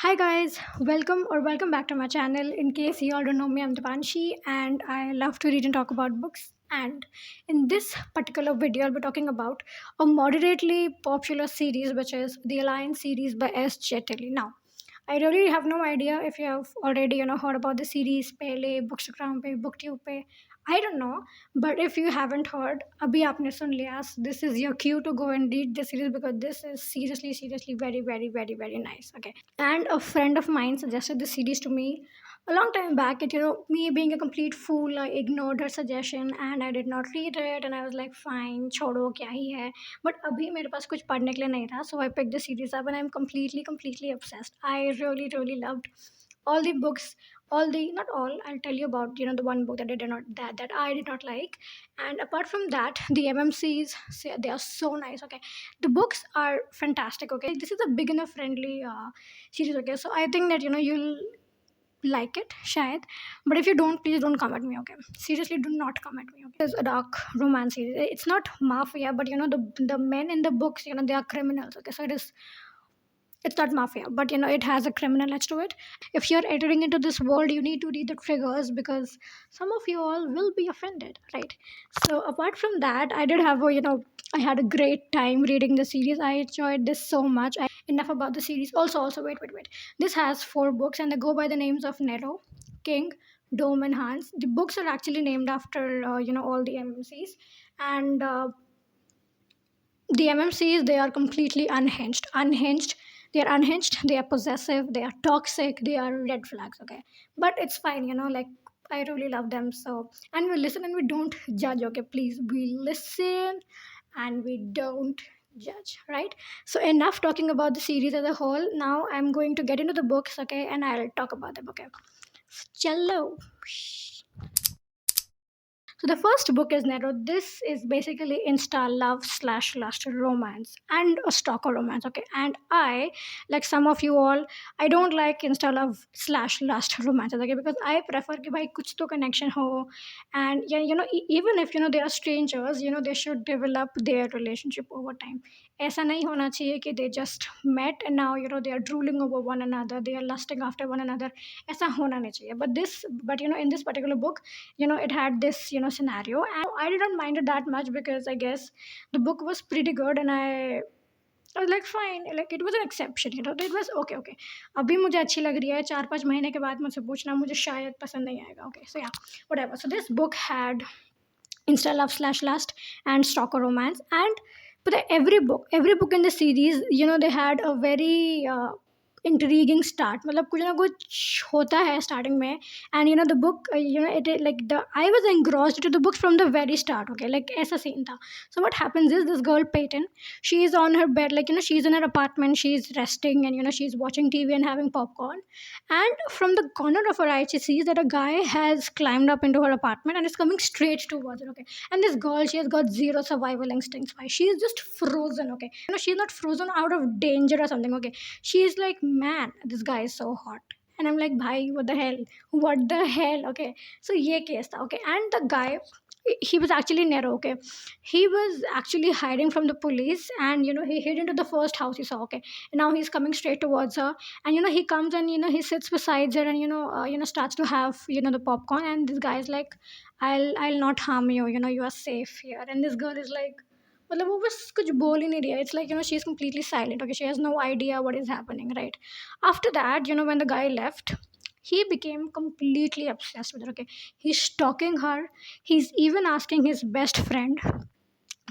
Hi guys, welcome back to my channel. In case you all don't know me, I'm Dipanshi and I love to read and talk about books. And in this particular video, I'll be talking about a moderately popular series, which is the Alliance series by S. Jetili. Now, I really have no idea if you have already heard about the series पहले Bookstagram पे BookTube पे. I don't know, but if you haven't heard, अभी आपने सुन लिया. This is your cue to go and read the series because this is seriously very nice. Okay, and a friend of mine suggested this series to me a long time back. Me being a complete fool, I ignored her suggestion and I did not read it, and I was like, fine, छोड़ो क्या ही है. But अभी मेरे पास कुछ पढ़ने के लिए नहीं था, so I picked the series up and I'm completely obsessed. I really loved all the books, all the not all, I'll tell you about the one book that I did not that I did not like. And apart from that, the MMCs, they are so nice. Okay, the books are fantastic. Okay, this is a beginner friendly series. Okay, so I think that you'll like it shayad, but if you don't, please don't come at me. Okay, seriously, do not come at me. Okay, it's a dark romance series. It's not mafia, but the men in the books, they are criminals. Okay, so it's not mafia, but it has a criminal edge to it. If you're entering into this world, you need to read the triggers because some of you all will be offended, right? So apart from that, I did have I had a great time reading the series. I enjoyed this so much. Enough about the series. Also, wait. This has four books and they go by the names of Nero, King, Dome, and Hans. The books are actually named after all the MMCs, and the MMCs, they are completely unhinged. They are unhinged, they are possessive, they are toxic, they are red flags. Okay, but it's fine. Like, I really love them. So, and we listen and we don't judge. Okay, please, we listen and we don't judge, right? So enough talking about the series as a whole. Now I'm going to get into the books. Okay, and I'll talk about them. Okay, cello. So the first book is Nero. This is basically Insta love slash lust romance and a stalker romance. Okay, and I, like some of you all, I don't like Insta love slash lust romances. Okay, because I prefer कि भाई कुछ तो connection हो, and yeah, even if they are strangers, they should develop their relationship over time. ऐसा नहीं होना चाहिए कि they just met and now they are drooling over one another, they are lusting after one another. ऐसा होना नहीं चाहिए. But in this particular book, it had this scenario, and I didn't mind it that much because I guess the book was pretty good, and I was like fine, like it was an exception. It was okay. अभी मुझे अच्छी लग रही है, 4-5 महीने के बाद मुझसे पूछना, मुझे शायद पसंद नहीं आएगा. Okay, so yeah, whatever. So this book had insta love slash lust and stalker romance, and but every book in the series, they had a very intriguing start. मतलब कुछ ना कुछ होता है starting में, and the book, it like the I was engrossed into the book from the very start. Okay, like ऐसा scene था. So what happens is this girl Peyton, she is on her bed, like she's in her apartment, she's resting, and she's watching TV and having popcorn, and from the corner of her eye she sees that a guy has climbed up into her apartment and is coming straight towards her. Okay, and this girl, she has got zero survival instincts. Why? She is just frozen. Okay, she's not frozen out of danger or something. Okay, she is like, man, this guy is so hot. And I'm like, bhai, what the hell? Okay, so ye case tha. Okay, and the guy, he was actually Nero. Okay, he was actually hiding from the police, and he hid into the first house he saw. Okay, and now he's coming straight towards her, and he comes and he sits beside her, and starts to have the popcorn, and this guy is like, I'll not harm you, you are safe here. And this girl is like, मतलब वो बस कुछ बोल ही नहीं रही है. It's like she's completely silent. Okay, she has no idea what is happening, right? After that, when the guy left, he became completely obsessed with her. Okay, he's stalking her. He's even asking his best friend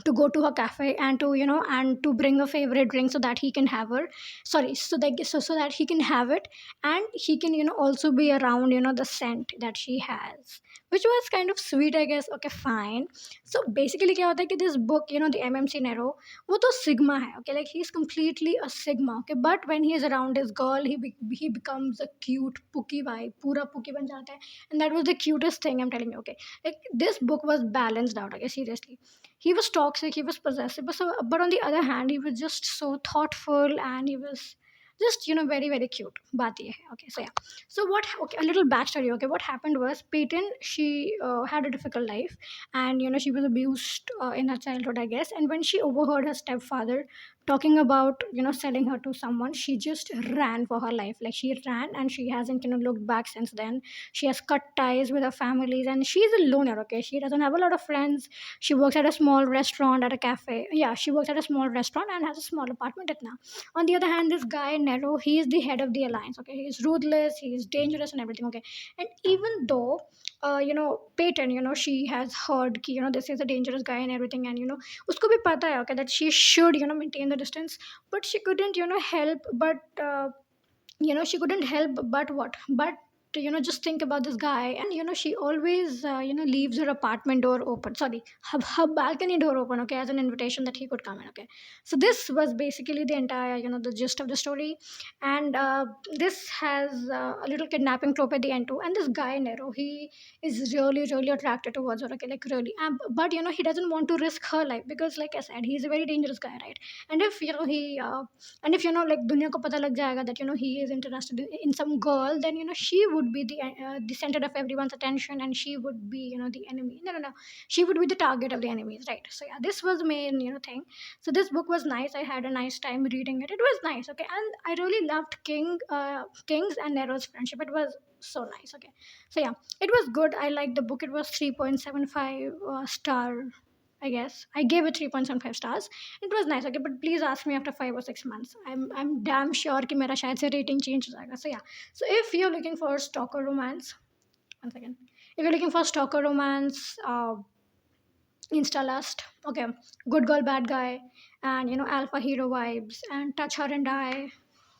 to go to her cafe and to and to bring a favorite drink so that he can have her, sorry, so that he can have it, and he can also be around the scent that she has, which was kind of sweet, I guess. Okay, fine. So basically क्या होता है कि this book, the MMC Nero, वो तो sigma है. Okay, like he's completely a sigma. Okay, but when he is around his girl, he becomes a cute pookie vibe, पूरा pookie बन जाता है. And that was the cutest thing, I'm telling you. Okay, like this book was balanced out. Okay, seriously, he was toxic, he was possessive, but on the other hand, he was just so thoughtful, and he was just very cute. Baat ye hai. Okay, so yeah. So what? Okay, a little backstory. Okay, what happened was Peyton, she had a difficult life, and she was abused in her childhood, I guess. And when she overheard her stepfather talking about selling her to someone. She just ran for her life. Like, she ran and she hasn't looked back since then. She has cut ties with her families and she's a loner. Okay, she doesn't have a lot of friends. She works at a small restaurant, at a cafe. Yeah, she works at a small restaurant and has a small apartment at now. On the other hand, this guy Nero, he is the head of the alliance. Okay, he's ruthless, he's dangerous and everything. Okay, and even though Peyton, she has heard कि, this is a dangerous guy and everything, and उसको भी पता है, okay, that she should maintain the distance, but she couldn't help but she couldn't help but what but just think about this guy. And she always leaves her apartment door open, sorry, her balcony door open, okay, as an invitation that he could come in. Okay, so this was basically the entire the gist of the story. And this has a little kidnapping trope at the end too. And this guy Nero, he is really attracted towards her, okay, like really. But he doesn't want to risk her life, because like I said, he's a very dangerous guy, right? And if he and if like दुनिया को पता लग जाएगा that he is interested in some girl, then she would be the center of everyone's attention, and she would be the enemy. No, she would be the target of the enemies, right? So yeah, this was the main thing. So this book was nice. I had a nice time reading it. It was nice, okay. And I really loved King's and Nero's friendship. It was so nice, okay. So yeah, it was good. I liked the book. It was 3.75 star, I guess. I gave it 3.75 stars. It was nice, okay, but please ask me after 5 or 6 months. I'm damn sure कि मेरा शायद से rating change हो जाएगा. So yeah. So if you're looking for stalker romance, one second. If you're looking for stalker romance, Insta lust, okay, good girl, bad guy, and alpha hero vibes, and touch her and die.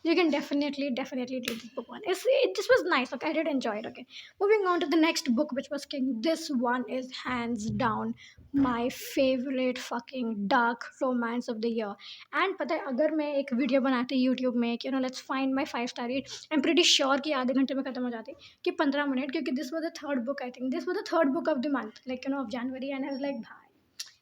You can definitely read this book one. This was nice. Okay, I did enjoy it. Okay, moving on to the next book, which was King. This one is hands down my favorite fucking dark romance of the year. And पता है, अगर मैं एक video बनाती YouTube में कि let's find my 5 star read, I'm pretty sure कि आधे घंटे में खत्म हो जाती, कि 15 मिनट, क्योंकि this was the third book. I think this was the third book of the month, like of January, and I was like, bhai,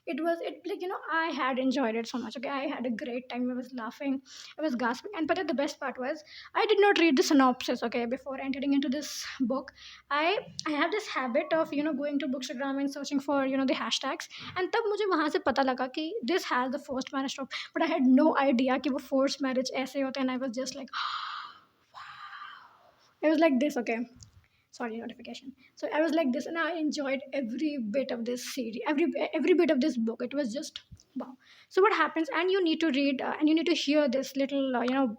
it like I had enjoyed it so much. Okay, I had a great time. I was laughing, I was gasping. And but the best part was, I did not read the synopsis, okay, before entering into this book. I have this habit of going to Bookstagram and searching for the hashtags. And तब मुझे वहाँ से पता लगा कि this has the forced marriage trope, but I had no idea कि वो forced marriage ऐसे होते हैं. And I was just like, I was like this, okay. Sorry, notification. So I was like this, and I enjoyed every bit of this series, every bit of this book. It was just wow. So what happens, and you need to read, and you need to hear this little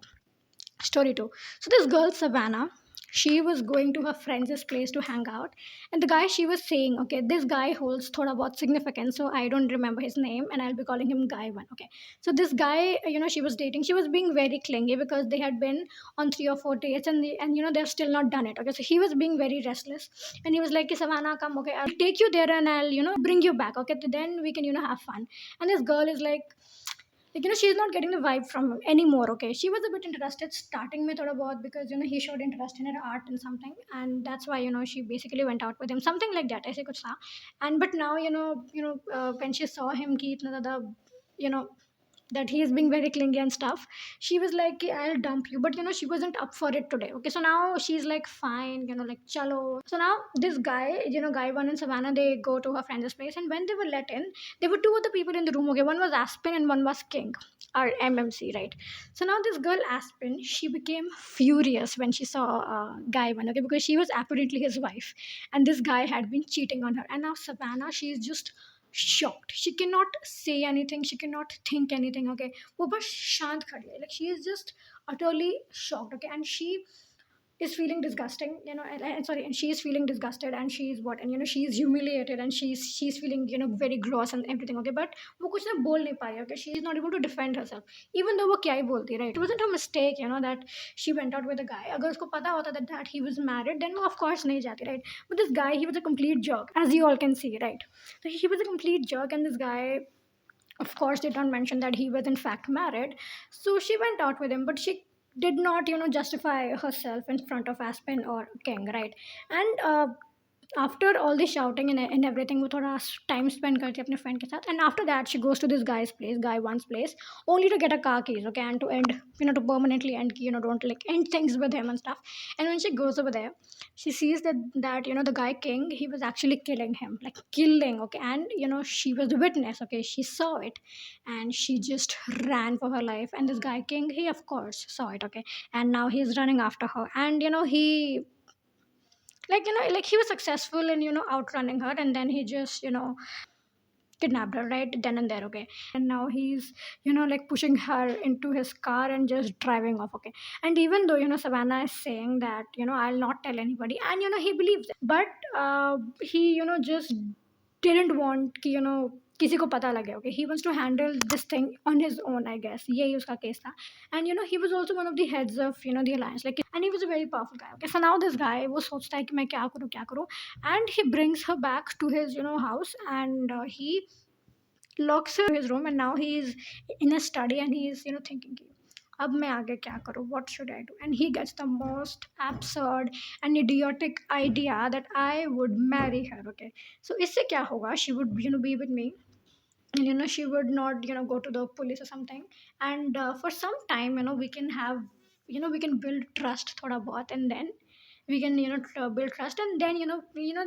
story too. So this girl Savannah, she was going to her friend's place to hang out, and the guy she was saying, okay, this guy holds thoda bahut significance, so I don't remember his name, and I'll be calling him Guy One. Okay, so this guy, she was dating. She was being very clingy because they had been on 3 or 4 dates, and they're still not done it. Okay, so he was being very restless, and he was like, Savannah, come, okay, I'll take you there and I'll bring you back. Okay, then we can have fun. And this girl is like she's not getting the vibe from him anymore. Okay, she was a bit interested starting में थोड़ा बहुत, because he showed interest in her art and something, and that's why she basically went out with him, something like that, ऐसे कुछ था. And but now when she saw him कि इतना ज़्यादा that he is being very clingy and stuff, she was like, I'll dump you. But she wasn't up for it today. Okay, so now she's like, fine, like chalo. So now this guy, Guy One and Savannah, they go to her friend's place, and when they were let in, there were two other people in the room. Okay, one was Aspen and one was King, or MMC, right? So now this girl Aspen, she became furious when she saw Guy One, okay, because she was apparently his wife, and this guy had been cheating on her. And now Savannah, she's just shocked. She cannot say anything, she cannot think anything. Okay, वो बस शांत खड़ी है. Like, she is just utterly shocked. Okay, and she is feeling disgusting, sorry, and she is feeling disgusted, and she is what, and she is humiliated, and she's feeling very gross and everything. Okay, but वो कुछ ना बोल नहीं पा रही. Okay, she is not able to defend herself, even though वो क्या ही बोलती, right? It wasn't her mistake, that she went out with a guy. अगर उसको पता होता that he was married, then वो of course नहीं जाती, right? But this guy, he was a complete jerk, as you all can see, right? So he was a complete jerk, and this guy, of course, did not mention that he was in fact married. So she went out with him, but she did not justify herself in front of Aspen or King, right? And after all the shouting and everything वो थोड़ा time spend करती है अपने friend के साथ, and after that she goes to this guy one's place, only to get a car keys, okay, and to end, to permanently end, don't like end things with him and stuff. And when she goes over there, she sees that the guy king, he was actually killing him, like killing, okay, and she was the witness, okay, she saw it, and she just ran for her life, and this guy king, he of course saw it, okay, and now he's running after her, and he like he was successful in outrunning her, and then he just kidnapped her right then and there, okay, and now he's like pushing her into his car and just driving off, okay. And even though Savannah is saying that I'll not tell anybody, and he believes it, but he just didn't want कि किसी को पता लगे, okay, he wants to handle this thing on his own, I guess यही उसका case था. And he was also one of the heads of the alliance, like, and he was a very powerful guy, okay. So now this guy वो सोचता है कि मैं क्या करूँ, and he brings her back to his house, and he locks her in his room, and now he's in a study, and he's thinking कि अब मैं आगे क्या करूँ, what should I do, and he gets the most absurd and idiotic idea that I would marry her, okay. So इससे क्या होगा, she would be with me, and she would not go to the police or something, and for some time we can have we can build trust thoda bahut, and then we can build trust, and then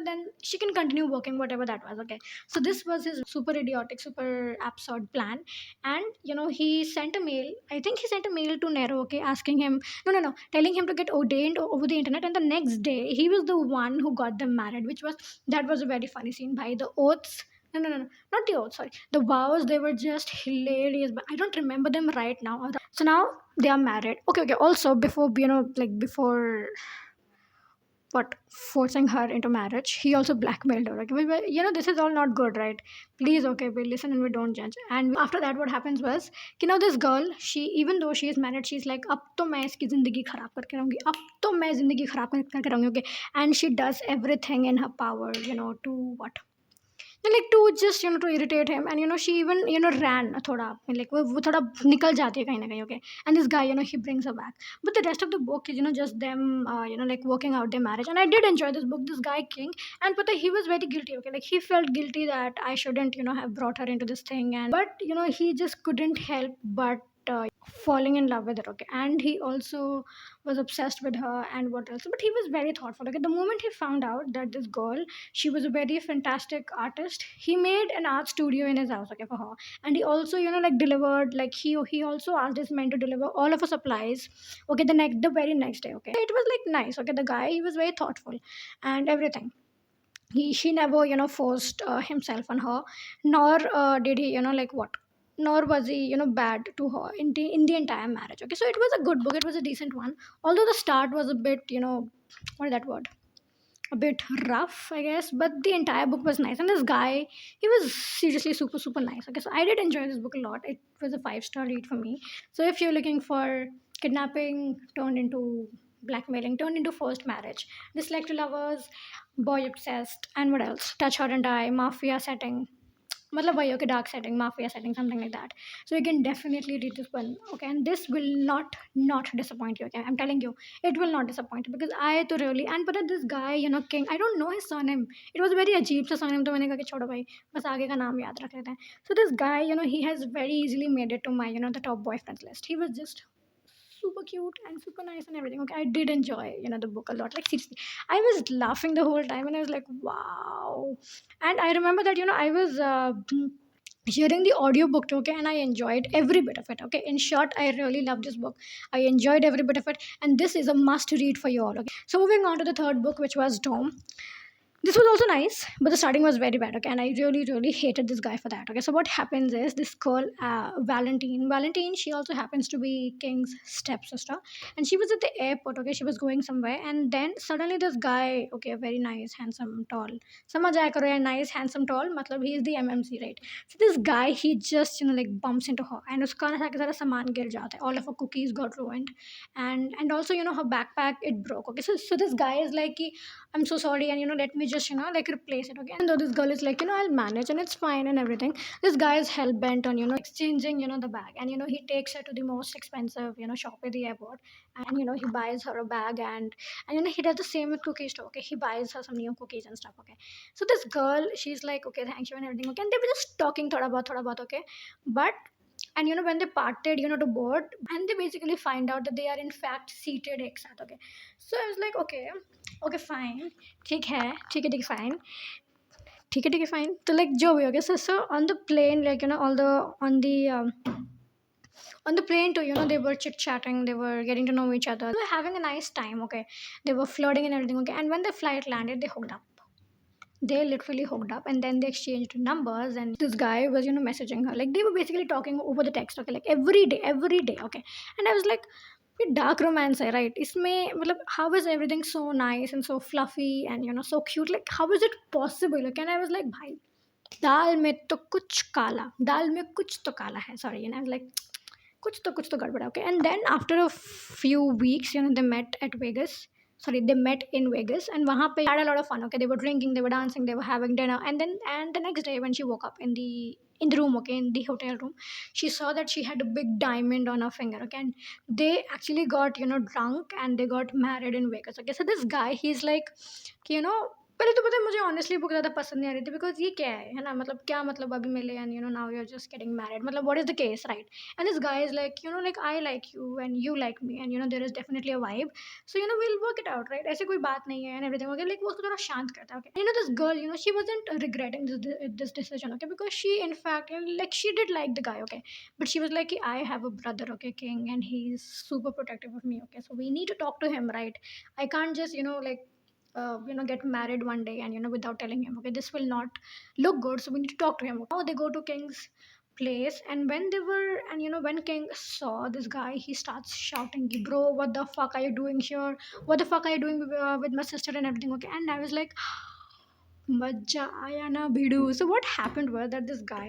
then she can continue working whatever that was, okay. So this was his super idiotic, super absurd plan. And he sent a mail, I think he sent a mail to Nero, okay, asking him, no, telling him to get ordained over the internet, and the next day he was the one who got them married, which was, that was a very funny scene. By the oaths, no, not the oaths, sorry, the vows, they were just hilarious, but I don't remember them right now. So now they are married, okay. Also, before like before what forcing her into marriage, he also blackmailed her, okay. This is all not good, right? Please, okay, we listen and we don't judge. And after that, what happens was, this girl, she, even though she is married, she's like, अब तो मैं इसकी जिंदगी खराब करके रहूंगी, अब तो मैं जिंदगी खराब करके रहूंगी, okay. And she does everything in her power, to what, like to just to irritate him. And she even ran thoda, like वो थोड़ा निकल जाती है कहीं ना कहीं, okay. And this guy, he brings her back, but the rest of the book is just them like working out their marriage. And I did enjoy this book, this guy king. And but he was very guilty, okay, like he felt guilty that I shouldn't have brought her into this thing, and but he just couldn't help but falling in love with her, okay. And he also was obsessed with her, and what else, but he was very thoughtful, okay. The moment he found out that this girl, she was a very fantastic artist, he made an art studio in his house, okay, for her. And he also like delivered, like he also asked his men to deliver all of her supplies, okay, the very next day, okay. It was like nice, okay. The guy, he was very thoughtful and everything. She never forced himself on her, nor did he like what, nor was he bad to her in the entire marriage, okay. So it was a good book, it was a decent one, although the start was a bit what is that word, a bit rough, I guess, but the entire book was nice. And this guy, he was seriously super, super nice, okay. So I did enjoy this book a lot, it was a 5-star read for me. So if you're looking for kidnapping turned into blackmailing turned into forced marriage, dyslexia lovers, boy obsessed, and what else, touch her and die, mafia setting, मतलब वही, okay, dark setting, mafia setting, something like that. So you can definitely read this one, okay. And this will not disappoint you, okay. I'm telling you, it will not disappoint you, because I तो really, and but this guy king, I don't know his surname, it was very अजीब सा surname, तो मैंने कहा कि छोड़ो भाई, बस आगे का नाम याद रख लेते हैं. So this guy, he has very easily made it to my the top boyfriends list. He was just super cute and super nice and everything, okay. I did enjoy the book a lot, like seriously, I was laughing the whole time, and I was like, wow. And I remember that I was hearing the audiobook too, okay, and I enjoyed every bit of it, okay. In short, I really loved this book, I enjoyed every bit of it, and this is a must read for you all, okay. So moving on to the third book, which was Dome. This was also nice, but the starting was very bad, okay, and I really, really hated this guy for that, okay. So what happens is, this girl, Valentine, she also happens to be King's stepsister, and she was at the airport, okay, she was going somewhere, and then suddenly this guy, okay, a very nice, handsome, tall, समझ आया करो यार, nice, handsome, tall, मतलब he is the MMC, right? So this guy, he just like bumps into her, and उसका ना सारा सामान गिर जाता है, all of her cookies got ruined, and also her backpack, it broke, okay. So this guy is like कि, I'm so sorry, and let me just like replace it. Okay, and though this girl is like, I'll manage and it's fine and everything, this guy is hell bent on exchanging the bag. And he takes her to the most expensive shop at the airport. And he buys her a bag. And he does the same with cookies too. Okay, he buys her some new cookies and stuff. Okay, so this girl, she's like, okay, thank you and everything. Okay, and they were just talking thoda bahut. Okay, but and when they parted to board, and they basically find out that they are in fact seated ek साथ. Okay, so I was like, okay, okay, fine, ठीक है fine, ठीक है fine. So like जो भी, okay, so on the plane, like all the on the plane too, they were chit chatting, they were getting to know each other, they were having a nice time. Okay, they were flirting and everything. Okay, and when the flight landed, they hooked up. They literally hooked up, and then they exchanged numbers, and this guy was messaging her, like they were basically talking over the text. Okay, like every day. Okay, and I was like, ये dark romance है, right? इसमें मतलब how is everything so nice and so fluffy and so cute, like how is it possible? Okay, and I was like, भाई दाल में तो कुछ काला, दाल में कुछ तो काला है, sorry. And I was like, कुछ तो गड़बड़ है. Okay, and then after a few weeks, they met at Vegas. Sorry, they met in Vegas, and वहाँ पे had a lot of fun. Okay, they were drinking, they were dancing, they were having dinner, and the next day when she woke up in the room, okay, in the hotel room, she saw that she had a big diamond on her finger. Okay, and they actually got drunk, and they got married in Vegas. Okay, so this guy, he's like कि पहले तो पता है मुझे honestly book ज़्यादा पसंद नहीं आ रही थी, बिकॉज ये क्या है ना, मतलब क्या मतलब अभी मिले and now you are just getting married, मतलब what is the case, right? And this guy is like like I like you and you like me, and there is definitely a vibe, so will work it out, right? ऐसे कोई बात नहीं है and everything. Okay, like वो उसको थोड़ा शांत करता है. Okay, this girl she wasn't regretting this decision. Okay, because she in fact like she did like the guy. Okay, but she was like I have a brother, okay, king, and he is super protective of me. Okay, so we need to talk to him, right? I can't just like get married one day and without telling him. Okay, this will not look good, so we need to talk to him. Now they go to King's place, and when they were, and when King saw this guy, he starts shouting, bro, what the fuck are you doing here? What the fuck are you doing with my sister and everything? Okay, and I was like, Majja aaya na bhidu. So what happened was that this guy,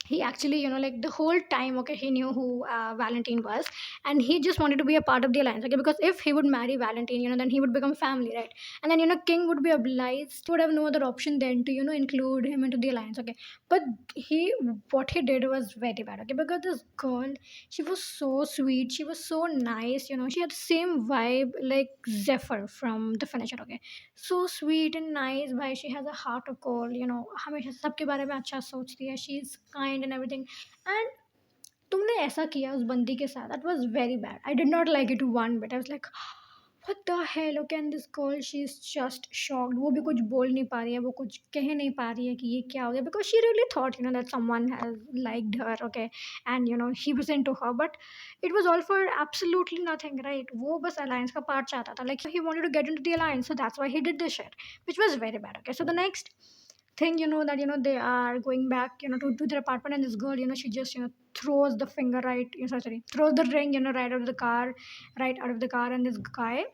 he actually like the whole time, okay, he knew who Valentine was, and he just wanted to be a part of the alliance. Okay, because if he would marry Valentine, then he would become family, right? And then King would be obliged, would have no other option than to include him into the alliance. Okay, but he what he did was very bad. Okay, because this girl, she was so sweet, she was so nice, she had the same vibe like Zephyr from The Finisher. Okay, so sweet and nice भाई, she has a heart of gold, हमेशा सबके बारे में अच्छा सोचती है, she is kind and everything. And तुमने ऐसा किया उस बंदी के साथ, that was very bad. I did not like it one bit. I was like, what the hell? Okay, and this girl, she's just shocked. वो भी कुछ बोल नहीं पा रही है, वो कुछ कह नहीं पा रही है कि ये क्या हो गया, because she really thought that someone has liked her. Okay, and he was into her, but it was all for absolutely nothing, right? वो बस alliance का part चाहता था, like he wanted to get into the alliance, so that's why he did this shit, which was very bad. Okay, so the next thing, that they are going back to their apartment, and this girl, she just throws the finger, right, sorry, throws the ring, right out of the car, and this guy,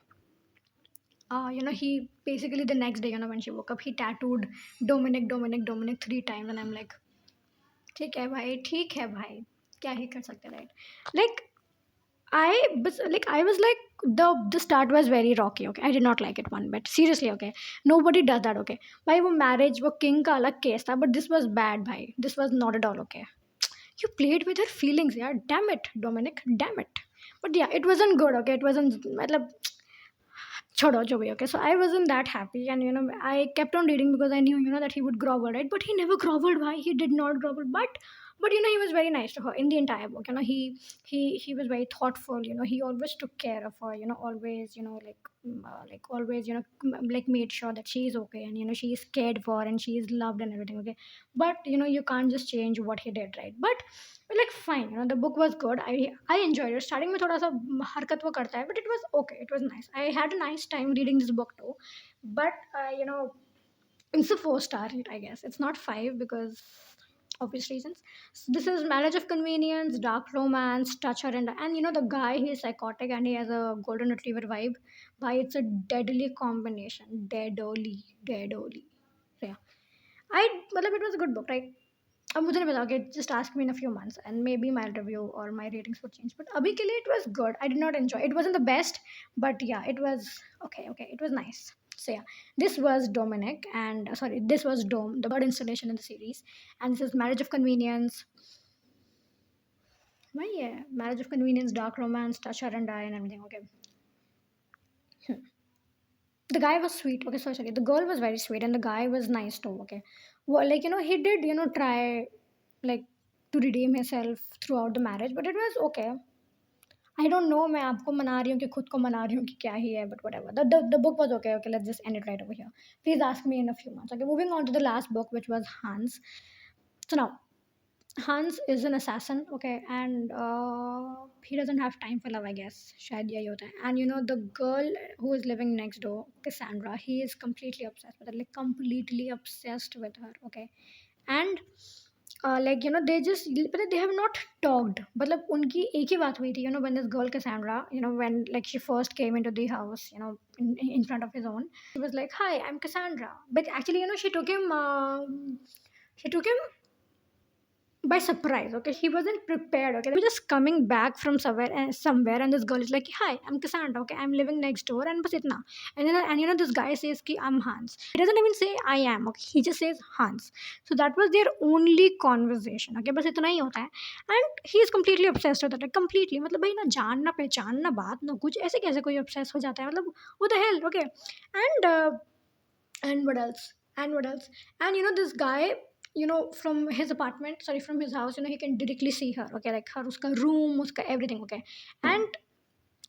he basically the next day, when she woke up, he tattooed Dominic 3 times, and I'm like, ठीक है भाई, क्या ही कर सकते, right? Like I was like, the start was very rocky. Okay, I did not like it one bit, seriously. Okay, nobody does that. Okay, भाई वो marriage वो king का अलग case था, but this was bad भाई, this was not at all okay. You played with her feelings, yeah, damn it, Dominic, damn it. But yeah, it wasn't good. Okay, it wasn't मतलब छोड़ो जो भी. Okay, so I wasn't that happy, and I kept on reading because I knew that he would grovel, right? But he never groveled. Why? He did not grovel, but he was very nice to her in the entire book. He was very thoughtful. He always took care of her. Always like always like made sure that she is okay, and she is cared for and she is loved and everything. Okay, but you can't just change what he did, right? But like fine, the book was good. I enjoyed it. Starting में थोड़ा सा हरकत वो करता है, but it was okay, it was nice. I had a nice time reading this book too, but it's a 4 star, I guess. It's not 5 because obvious reasons. So this is Marriage of Convenience, dark romance, toucher, and the guy, he is psychotic and he has a golden retriever vibe. Why, it's a deadly combination, deadly. So yeah, I मतलब it was a good book, right? अब मुझे नहीं पता, okay, just ask me in a few months and maybe my review or my ratings would change, but अभी के लिए it was good. I did not enjoy, it wasn't the best, but yeah, it was okay, it was nice. So yeah, this was Dominic, and sorry, this was Dome, the third installation in the series, and this is Marriage of Convenience. Why yeah, Marriage of Convenience, Dark Romance, Touch Her and Die, and everything. Okay, the guy was sweet. Okay, sorry, the girl was very sweet, and the guy was nice too. Okay, well, like he did try like to redeem himself throughout the marriage, but it was okay. I don't know मैं आपको मना रही हूँ कि खुद को मना रही हूँ कि क्या ही है but whatever the book was okay. Okay, let's just end it right over here. Please ask me in a few months. Okay, moving on to the last book, which was Hans. So now Hans is an assassin, okay, and he doesn't have time for love, I guess. शायद यही होता है. And the girl who is living next door, Cassandra, he is completely obsessed with her, like completely obsessed with her, okay. And like they just, but they have not talked. मतलब उनकी एक ही बात हुई थी, when this girl Cassandra, when like she first came into the house, in front of his own, she was like, "Hi, I'm Cassandra," but actually, she took him by surprise. Okay, he wasn't prepared. Okay, they were just coming back from somewhere, and this girl is like, "Hi, I'm Cassandra. Okay, I'm living next door," and bas itna. And this guy says ki I'm Hans. He doesn't even say I am. Okay, he just says Hans. So that was their only conversation. Okay, बस इतना ही होता है. And he is completely obsessed with it. Like completely. मतलब भाई ना जान ना पहचान ना बात ना कुछ, ऐसे कैसे कोई obsessed हो जाता है, मतलब what the hell. Okay. And and what else and what else and this guy, from his apartment, sorry, from his house, he can directly see her. Okay, like her uska room, uska everything. Okay. And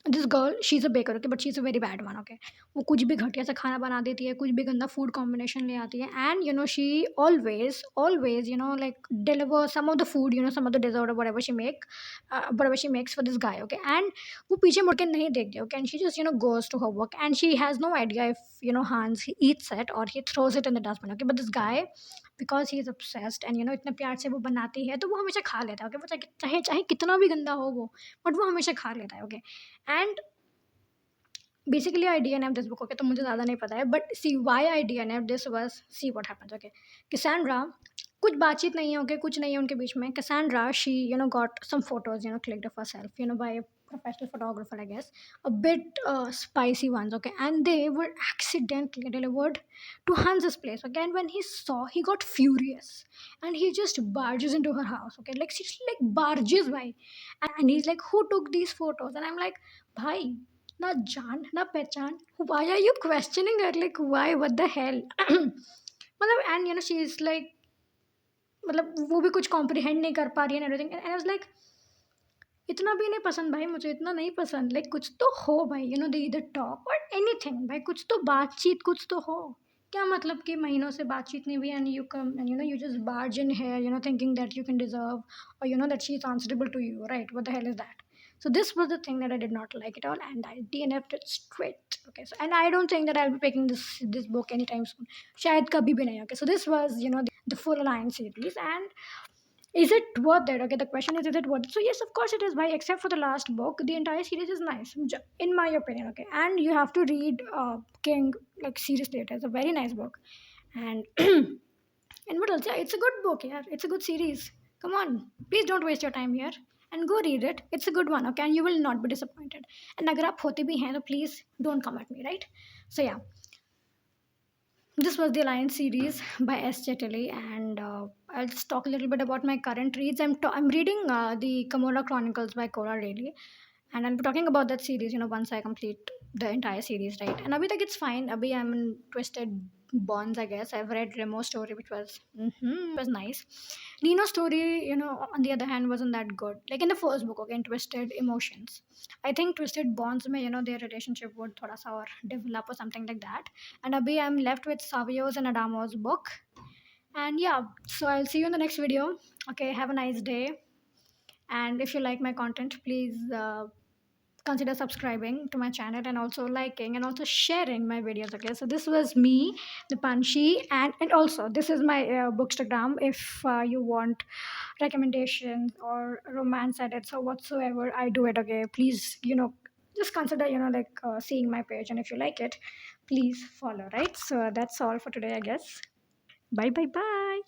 this girl she is a baker. Okay, but she is a very bad one. Okay, वो कुछ भी घटिया सा खाना बना देती है, कुछ भी गंदा फूड कॉम्बिनेशन ले आती है. And she always like deliver some of the food, some of the dessert, whatever she makes for this guy. Okay, and वो पीछे मुड़ के नहीं देखती. Okay, and she just goes to her work, and she has no idea if Hans he eats it or he throws it in the dustbin. Okay, but this guy, because he is obsessed, and इतने प्यार से वो बनाती है, तो वो हमेशा खा लेता है. ओके, वो चाहे चाहे कितना भी गंदा हो वो, बट वो हमेशा खा लेता है. Okay. And basically I DNF this book. Okay, तो मुझे ज़्यादा नहीं पता है, but see why I DNF this was, see what happens. Okay, Cassandra, कुछ बातचीत नहीं है. ओके, कुछ नहीं है उनके बीच में. Cassandra, she got some photos clicked of herself by a professional photographer, I guess, a bit spicy ones. Okay, and they were accidentally delivered to Hans's place. Okay, and when he saw, he got furious, and he just barges into her house. Okay, like she like barges by, and he's like, "Who took these photos?" And I'm like, "Bhai, ना जान ना पहचान, why are you questioning her? Like, why, what the hell?" मतलब, and she is like, मतलब वो भी कुछ comprehend नहीं कर पा रही है everything. And I was like, इतना भी नहीं पसंद भाई, मुझे इतना नहीं पसंद. लाइक कुछ तो हो भाई, दे इधर टॉक और एनीथिंग भाई, कुछ तो बातचीत, कुछ तो हो. क्या मतलब कि महीनों से बातचीत नहीं हुई, and you come and you just barge in here, thinking that you can deserve, और that she is answerable to you, right? What the hell is that? So this was the thing that I did not like at all, and I DNF'd it straight. Okay, so and I don't think that I'll be picking this book anytime soon. शायद कभी भी नहीं. Okay, so this was the full Alliance series, and is it worth it? Okay, the question is it worth it? So yes, of course it is. Why? Except for the last book, the entire series is nice, in my opinion. Okay, and you have to read King, like seriously, it is a very nice book, and and what else? Yeah, it's a good book. Yeah, it's a good series. Come on, please don't waste your time here and go read it. It's a good one. Okay, and you will not be disappointed. And अगर आप होते भी हैं, तो please don't come at me, right? So yeah, this was the Alliance series by S.J. Tilly, and I'll just talk a little bit about my current reads. I'm reading the Kamora Chronicles by Cora Daly, and I'll be talking about that series, once I complete the entire series, right? And abhi tak it's fine. Abhi I'm in Twisted Bonds, I guess. I've read Remo's story, which was nice. Nino's story, on the other hand, wasn't that good. Like in the first book, okay, in Twisted Emotions. I think Twisted Bonds mein, their relationship would thoda sa or develop or something like that. And abhi I'm left with Savio's and Adamo's book. And yeah, so I'll see you in the next video. Okay, have a nice day. And if you like my content, please consider subscribing to my channel, and also liking and also sharing my videos. Okay, so this was me, the Panshi, and also this is my bookstagram. If you want recommendations or romance edits or whatsoever, I do it. Okay, please, just consider, like seeing my page, and if you like it, please follow, right? So that's all for today, I guess. Bye bye bye.